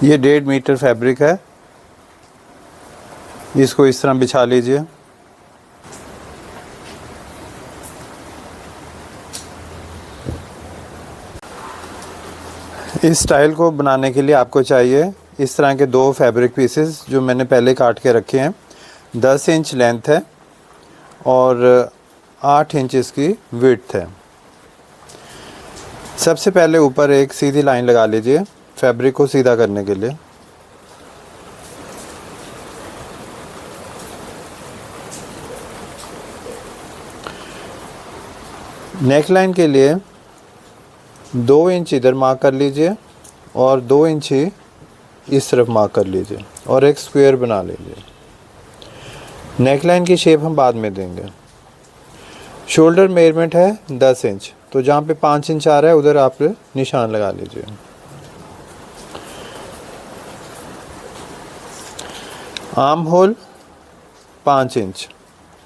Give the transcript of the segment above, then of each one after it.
ये 1.5 metre fabric है, इसको इस तरह बिछा लीजिए। इस स्टाइल को बनाने के लिए आपको चाहिए इस तरह के 2 फैब्रिक पीसेस जो मैंने पहले काट के रखे हैं। 10 इंच लेंथ है और 8 इंच इसकी विड्थ है। सबसे पहले ऊपर एक सीधी लाइन लगा लीजिए फैब्रिक को सीधा करने के लिए। नेक लाइन के लिए 2 इंच इधर मार्क कर लीजिए और 2 इंच ही इस तरफ मार्क कर लीजिए और एक स्क्वायर बना लीजिए। नेक लाइन की शेप हम बाद में देंगे। शोल्डर मेजरमेंट है 10 इंच, तो जहाँ पे 5 इंच आ रहा है उधर आप निशान लगा लीजिए। आर्म होल 5 इंच,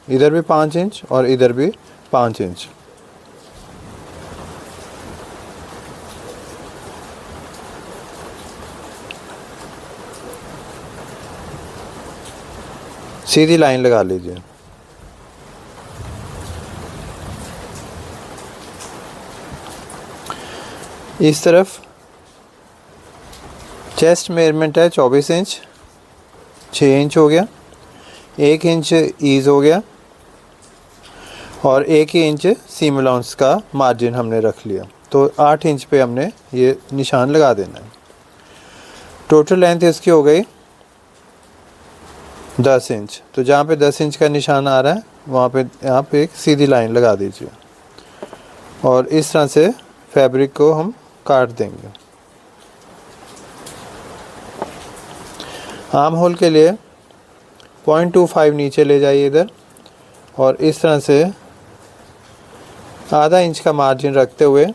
इधर भी 5 इंच और इधर भी 5 इंच। सीधी लाइन लगा लीजिए। इस तरफ चेस्ट मेजरमेंट है 24 इंच, 6 इंच हो गया, 1 इंच ईज हो गया और 1 ही इंच सीम अलाउंस का मार्जिन हमने रख लिया, तो 8 इंच पे हमने ये निशान लगा देना है। टोटल लेंथ इसकी हो गई 10 इंच, तो जहाँ पे 10 इंच का निशान आ रहा है वहाँ पे यहाँ पे एक सीधी लाइन लगा दीजिए और इस तरह से फैब्रिक को हम काट देंगे। आर्म होल के लिए 0.25 नीचे ले जाइए इधर और इस तरह से आधा इंच का मार्जिन रखते हुए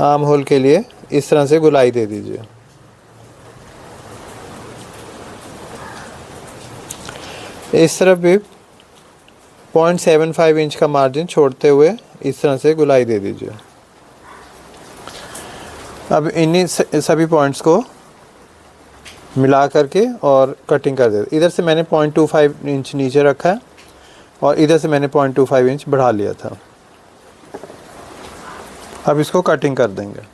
आर्म होल के लिए इस तरह से गोलाई दे दीजिए। इस तरफ भी 0.75 इंच का मार्जिन छोड़ते हुए इस तरह से गोलाई दे दीजिए। अब इन्हीं सभी पॉइंट्स को मिला करके और कटिंग कर दे। इधर से मैंने 0.25 इंच नीचे रखा है और इधर से मैंने 0.25 इंच बढ़ा लिया था। अब इसको कटिंग कर देंगे।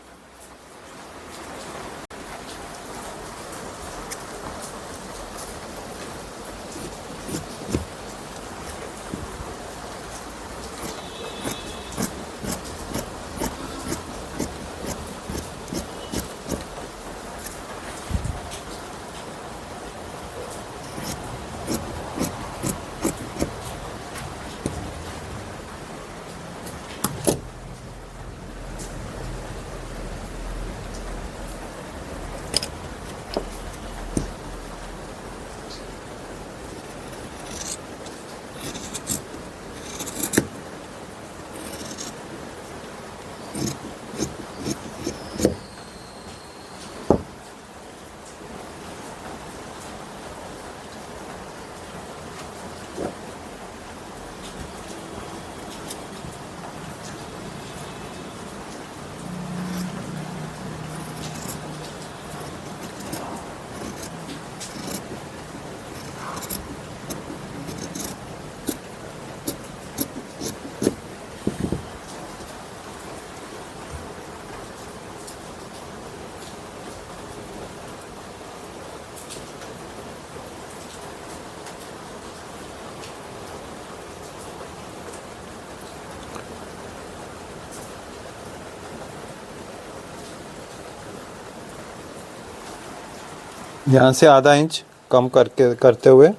यहाँ से आधा इंच कम करते हुए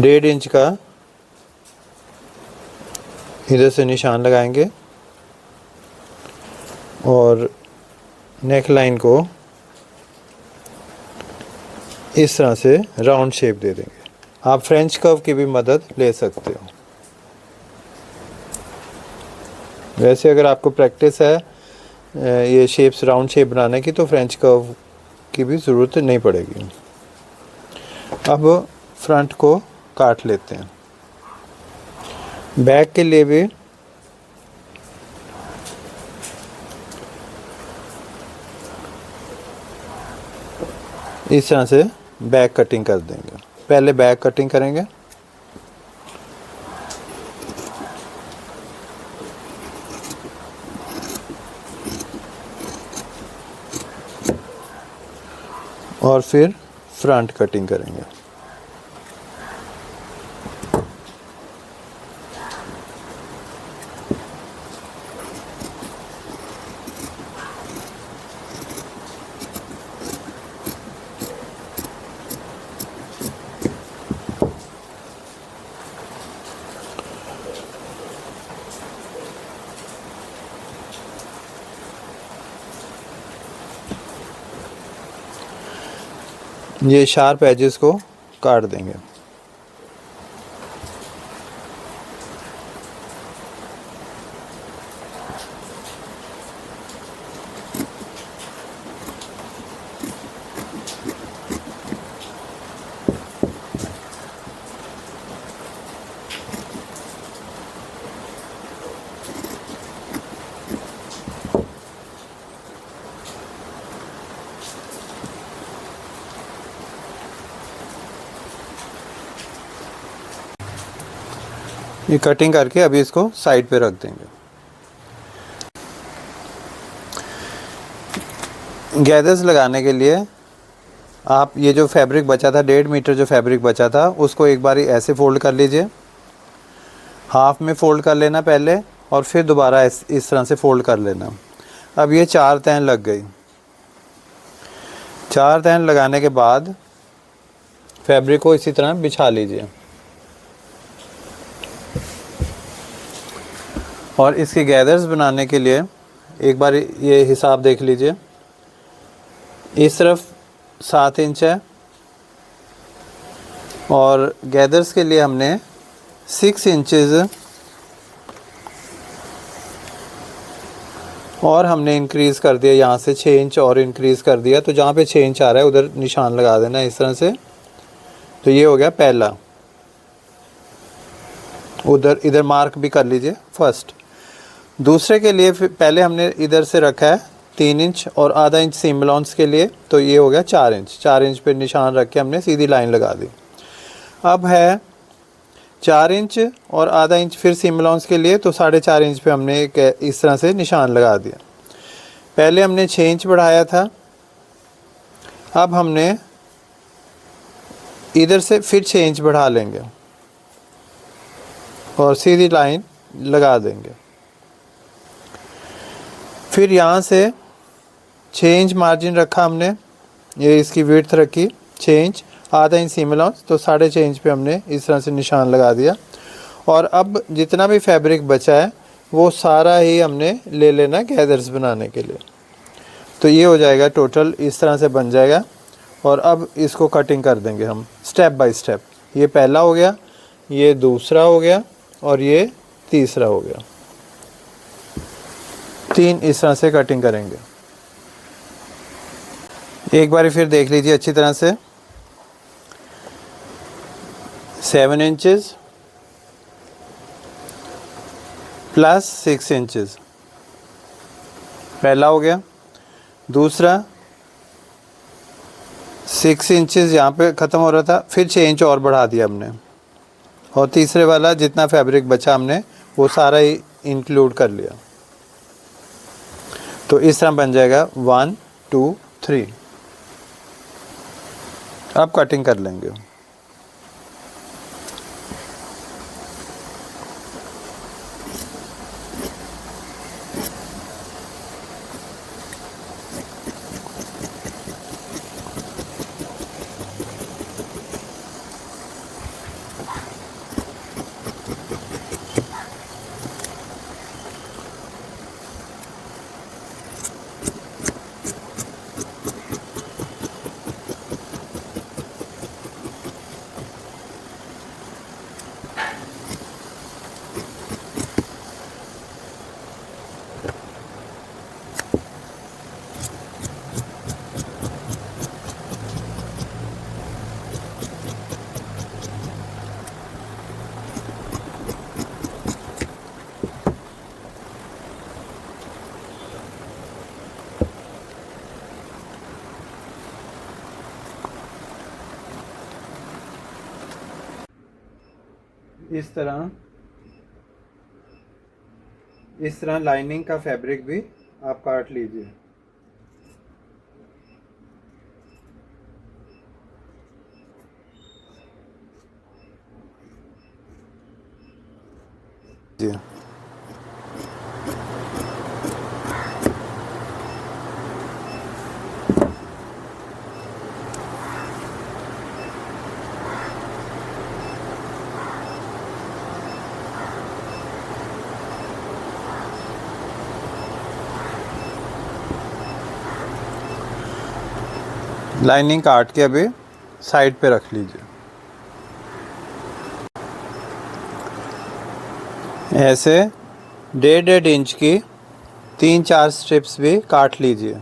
डेढ़ इंच का इधर से निशान लगाएंगे और नेक लाइन को इस तरह से राउंड शेप दे देंगे। आप फ्रेंच कर्व की भी मदद ले सकते हो। वैसे अगर आपको प्रैक्टिस है ये शेप्स राउंड शेप बनाने की तो फ्रेंच कर्व की भी ज़रूरत नहीं पड़ेगी। अब फ्रंट को काट लेते हैं। बैक के लिए भी इस तरह से बैक कटिंग कर देंगे। पहले बैक कटिंग करेंगे, और फिर फ्रंट कटिंग करेंगे। ये शार्प एजेस को काट देंगे। ये कटिंग करके अभी इसको साइड पे रख देंगे। गैदर्स लगाने के लिए आप ये जो फैब्रिक बचा था, 1.5 मीटर जो फैब्रिक बचा था, उसको एक बारी ऐसे फ़ोल्ड कर लीजिए। हाफ में फ़ोल्ड कर लेना पहले, और फिर दोबारा इस तरह से फ़ोल्ड कर लेना। अब ये 4 तह लग गई। 4 तह लगाने के बाद फैब्रिक को इसी तरह बिछा लीजिए, और इसके गैदर्स बनाने के लिए एक बार ये हिसाब देख लीजिए। इस तरफ 7 इंच है, और गैदर्स के लिए हमने 6 इंचेस और हमने इंक्रीज़ कर दिया, यहाँ से 6 इंच और इंक्रीज़ कर दिया। तो जहाँ पे 6 इंच आ रहा है उधर निशान लगा देना इस तरह से। तो ये हो गया पहला। उधर इधर मार्क भी कर लीजिए फर्स्ट। दूसरे के लिए फिर पहले हमने इधर से रखा है 3 इंच और आधा इंच सीम अलाउंस के लिए, तो ये हो गया 4 इंच। 4 इंच पे निशान रख के हमने सीधी लाइन लगा दी। अब है 4 इंच और आधा इंच फिर सीम अलाउंस के लिए, तो 4.5 इंच पे हमने इस तरह से निशान लगा दिया। पहले हमने 6 इंच बढ़ाया था, अब हमने इधर से फिर 6 इंच बढ़ा लेंगे और सीधी लाइन लगा देंगे। फिर यहाँ से 6 इंच मार्जिन रखा हमने, ये इसकी विड्थ रखी 6 इंच, आधा इंच सीम अलाउंस, तो 6.5 इंच पे हमने इस तरह से निशान लगा दिया। और अब जितना भी फैब्रिक बचा है वो सारा ही हमने ले लेना गैदर्स बनाने के लिए। तो ये हो जाएगा टोटल, इस तरह से बन जाएगा। और अब इसको कटिंग कर देंगे हम स्टेप बाय स्टेप। ये पहला हो गया, ये दूसरा हो गया, और ये तीसरा हो गया। 3 इस तरह से कटिंग करेंगे। एक बार फिर देख लीजिए अच्छी तरह से। 7 इंचेस प्लस 6 इंचेस पहला हो गया। दूसरा 6 इंचेस यहाँ पे ख़त्म हो रहा था, फिर 6 इंच और बढ़ा दिया हमने। और तीसरे वाला जितना फैब्रिक बचा हमने वो सारा ही इंक्लूड कर लिया। तो इस तरह बन जाएगा 1 2 3। अब कटिंग कर लेंगे। इस तरह लाइनिंग का फैब्रिक भी आप काट लीजिए। जी लाइनिंग काट के अभी साइड पे रख लीजिए। ऐसे 1.5 इंच की 3-4 स्ट्रिप्स भी काट लीजिए।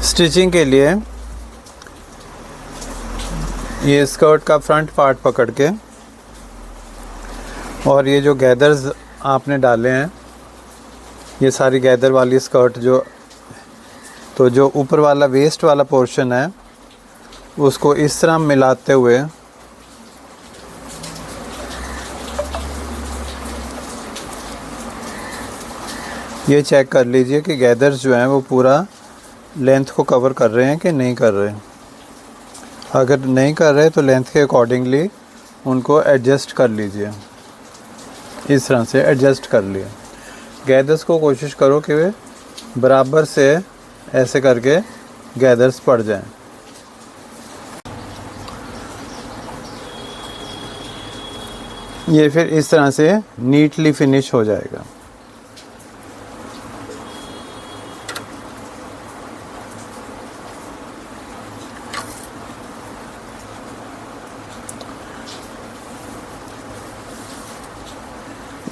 स्टिचिंग के लिए ये स्कर्ट का फ्रंट पार्ट पकड़ के और ये जो गैदर्स आपने डाले हैं, ये सारी गैदर वाली स्कर्ट जो ऊपर वाला वेस्ट वाला पोर्शन है उसको इस तरह मिलाते हुए ये चेक कर लीजिए कि गैदर्स जो हैं वो पूरा लेंथ को कवर कर रहे हैं कि नहीं कर रहे। अगर नहीं कर रहे तो लेंथ के अकॉर्डिंगली उनको एडजस्ट कर लीजिए। इस तरह से एडजस्ट कर लिए। गैदर्स को कोशिश करो कि वे बराबर से ऐसे करके गैदर्स पड़ जाएं। ये फिर इस तरह से नीटली फिनिश हो जाएगा।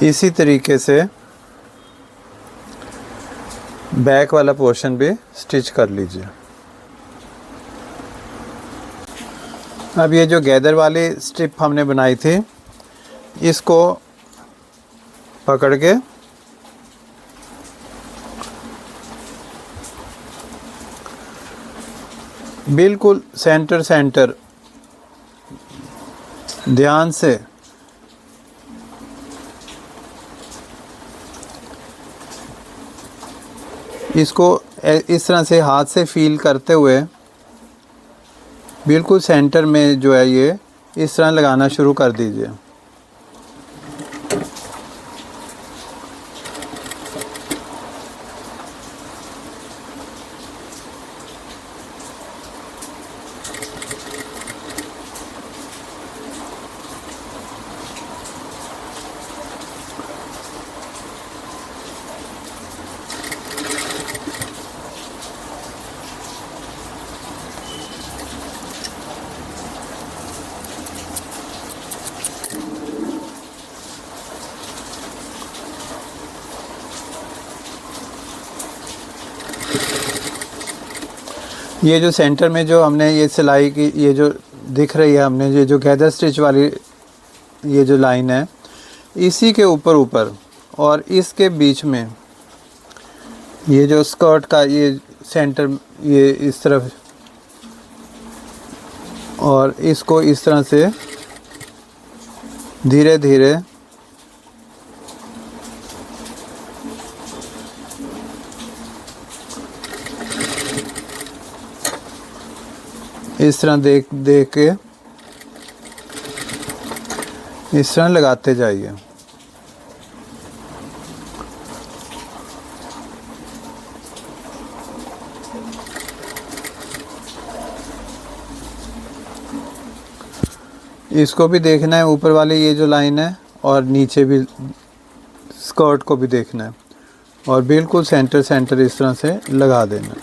इसी तरीके से बैक वाला पोर्शन भी स्टिच कर लीजिए। अब ये जो गैदर वाली स्ट्रिप हमने बनाई थी इसको पकड़ के बिल्कुल सेंटर ध्यान से इसको इस तरह से हाथ से फील करते हुए बिल्कुल सेंटर में जो है ये इस तरह लगाना शुरू कर दीजिए। ये जो सेंटर में जो हमने ये सिलाई की ये जो दिख रही है हमने ये जो गैदर स्टिच वाली ये जो लाइन है इसी के ऊपर और इसके बीच में ये जो स्कर्ट का ये सेंटर ये इस तरफ और इसको इस तरह से धीरे धीरे इस तरह देख देख के इस तरह लगाते जाइए। इसको भी देखना है, ऊपर वाली ये जो लाइन है, और नीचे भी स्कर्ट को भी देखना है, और बिल्कुल सेंटर सेंटर इस तरह से लगा देना।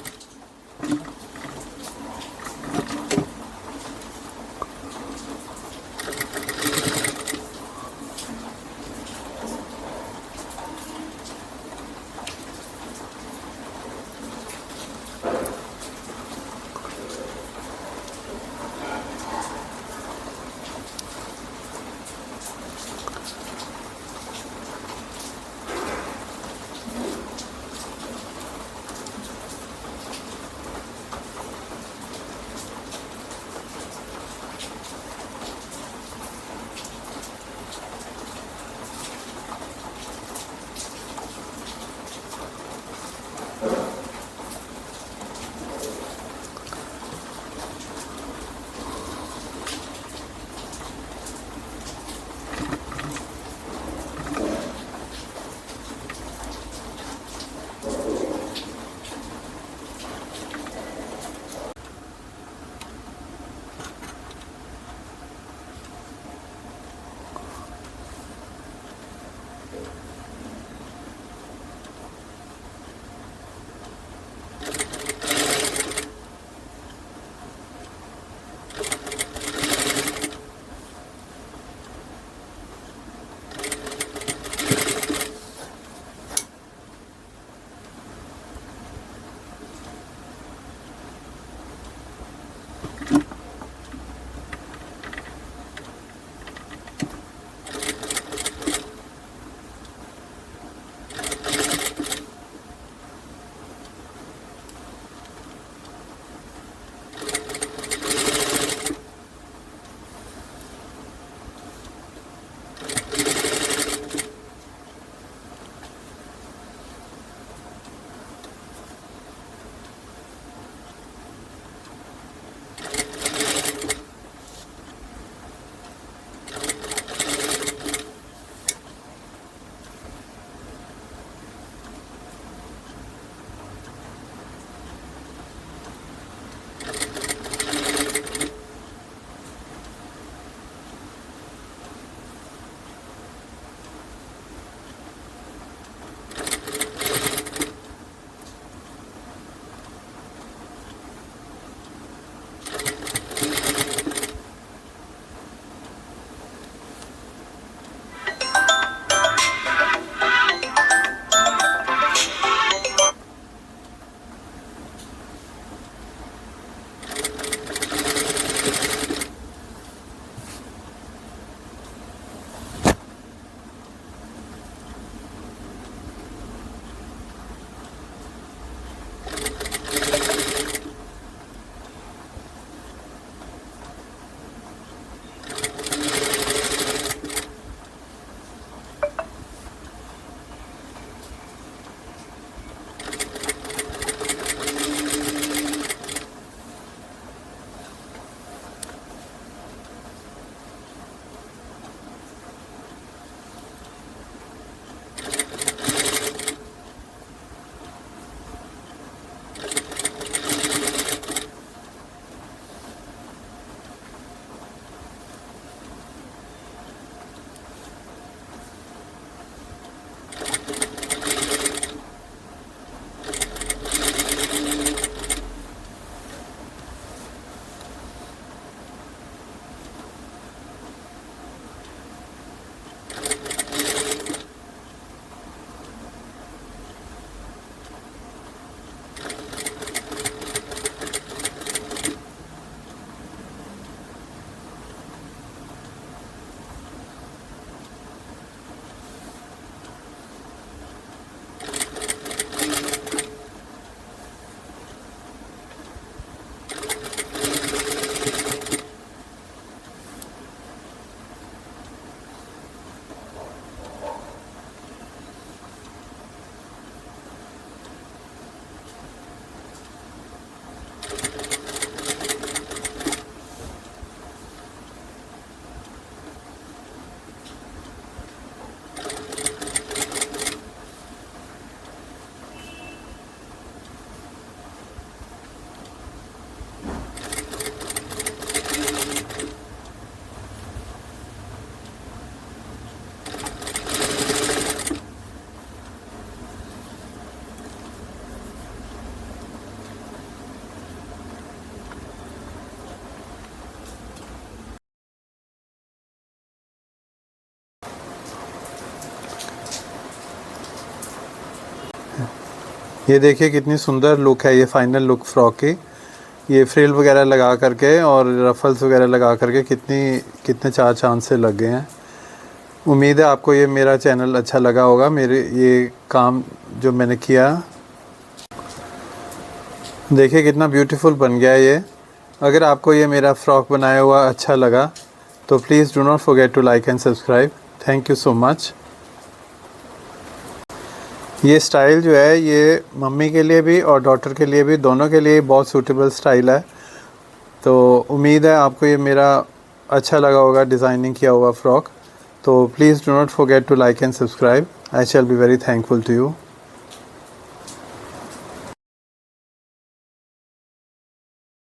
ये देखिए कितनी सुंदर लुक है ये फाइनल लुक फ्रॉक की। ये फ्रिल वगैरह लगा करके और रफल्स वगैरह लगा करके कितने चार चांद से लग गए हैं। उम्मीद है आपको ये मेरा चैनल अच्छा लगा होगा, मेरे ये काम जो मैंने किया। देखिए कितना ब्यूटीफुल बन गया है ये। अगर आपको ये मेरा फ़्रॉक बनाया हुआ अच्छा लगा तो please do not forget to like and subscribe. Thank you so much. ये स्टाइल जो है ये मम्मी के लिए भी और डॉटर के लिए भी, दोनों के लिए बहुत सूटेबल स्टाइल है। तो उम्मीद है आपको ये मेरा अच्छा लगा होगा डिज़ाइनिंग किया हुआ फ़्रॉक। तो please do not forget to like and subscribe. I shall be very thankful to you.